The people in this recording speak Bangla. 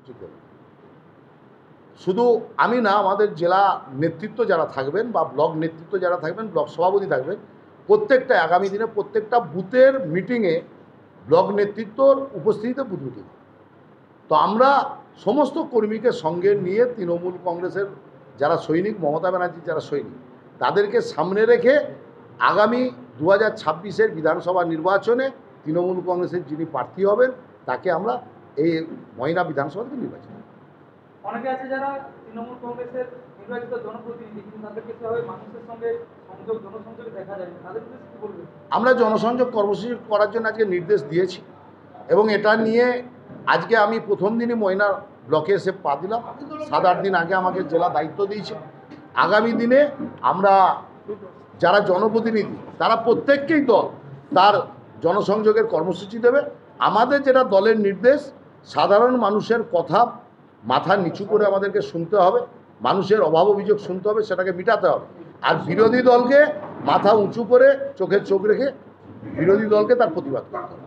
কর্মসূচি দেবে। শুধু আমি না, আমাদের জেলা নেতৃত্ব যারা থাকবেন বা ব্লক নেতৃত্ব যারা থাকবেন, ব্লক সভাপতি থাকবেন, প্রত্যেকটা আগামী দিনে প্রত্যেকটা বুথের মিটিংয়ে ব্লক নেতৃত্বর উপস্থিতিতে বুথ মিটিং। তো আমরা সমস্ত কর্মীকে সঙ্গে নিয়ে তৃণমূল কংগ্রেসের যারা সৈনিক, মমতা ব্যানার্জির যারা সৈনিক, তাদেরকে সামনে রেখে আগামী 2026-এর বিধানসভা নির্বাচনে তৃণমূল কংগ্রেসের যিনি প্রার্থী হবেন তাকে আমরা এই ময়না বিধানসভা থেকে নির্বাচন। অনেকে আছে যারা তৃণমূল কংগ্রেসের নির্বাচিত জনপ্রতিনিধি, কিন্তু তাদেরকে সেভাবে মানুষের সঙ্গে জনসংযোগে দেখা যায় না, তাদের উদ্দেশ্যে কি বলবেন? আমরা জনসংযোগ কর্মসূচি করার জন্য আজকে নির্দেশ দিয়েছি এবং এটা নিয়ে আজকে আমি প্রথম দিনই ময়না ব্লকে এসে পা দিলাম। 7-8 দিন আগে আমাকে জেলা দায়িত্ব দিয়েছে। আগামী দিনে আমরা যারা জনপ্রতিনিধি তারা প্রত্যেককেই দল তার জনসংযোগের কর্মসূচি দেবে। আমাদের যেটা দলের নির্দেশ, সাধারণ মানুষের কথা মাথা নিচু করে আমাদেরকে শুনতে হবে, মানুষের অভাব অভিযোগ শুনতে হবে, সেটাকে মিটাতে হবে। আর বিরোধী দলকে মাথা উঁচু করে চোখে চোখ রেখে বিরোধী দলকে তার প্রতিবাদ করতে হবে।